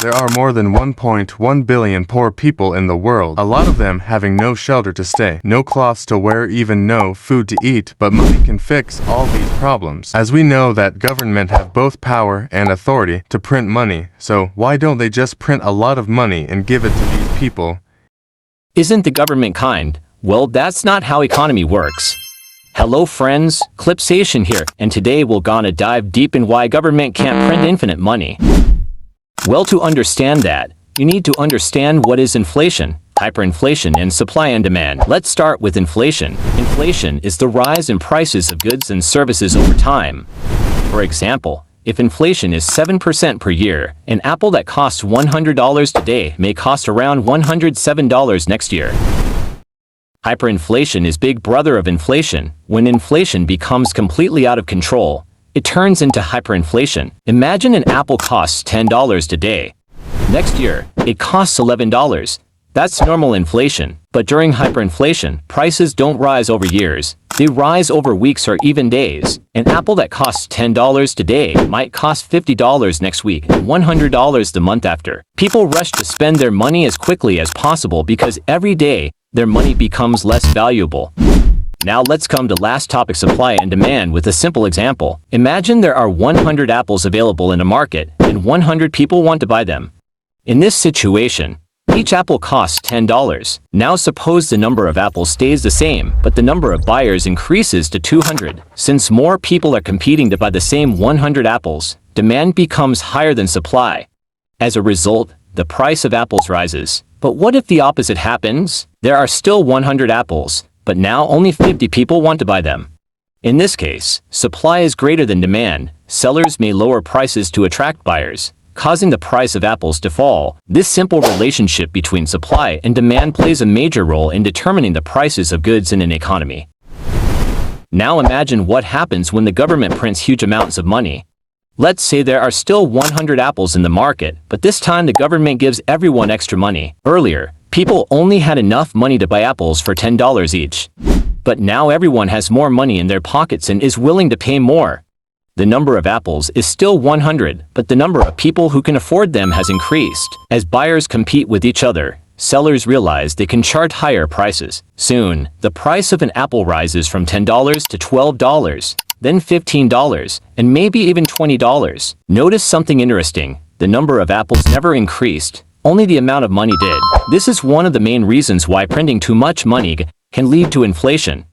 There are more than 1.1 billion poor people in the world, a lot of them having no shelter to stay, no clothes to wear, even no food to eat, but money can fix all these problems. As we know that government have both power and authority to print money, so why don't they just print a lot of money and give it to these people? Isn't the government kind? Well, that's not how economy works. Hello friends, Clipsation here, and today we're gonna dive deep in why government can't print infinite money. Well, to understand that, you need to understand what is inflation, hyperinflation, and supply and demand. Let's start with inflation. Inflation is the rise in prices of goods and services over time. For example, if inflation is 7% per year, an apple that costs $100 today may cost around $107 next year. Hyperinflation is big brother of inflation. When inflation becomes completely out of control, it turns into hyperinflation. Imagine an apple costs $10 today. Next year, it costs $11. That's normal inflation. But during hyperinflation, prices don't rise over years. They rise over weeks or even days. An apple that costs $10 today might cost $50 next week and $100 the month after. People rush to spend their money as quickly as possible because every day, their money becomes less valuable. Now let's come to last topic, supply and demand, with a simple example. Imagine there are 100 apples available in a market and 100 people want to buy them. In this situation, each apple costs $10. Now suppose the number of apples stays the same, but the number of buyers increases to 200. Since more people are competing to buy the same 100 apples, demand becomes higher than supply. As a result, the price of apples rises. But what if the opposite happens? There are still 100 apples, but now only 50 people want to buy them. In this case, supply is greater than demand. Sellers may lower prices to attract buyers, causing the price of apples to fall. This simple relationship between supply and demand plays a major role in determining the prices of goods in an economy. Now imagine what happens when the government prints huge amounts of money. Let's say there are still 100 apples in the market, but this time the government gives everyone extra money. Earlier, people only had enough money to buy apples for $10 each. But now everyone has more money in their pockets and is willing to pay more. The number of apples is still 100, but the number of people who can afford them has increased. As buyers compete with each other, sellers realize they can charge higher prices. Soon, the price of an apple rises from $10 to $12, then $15, and maybe even $20. Notice something interesting. The number of apples never increased, only the amount of money did. This is one of the main reasons why printing too much money can lead to inflation.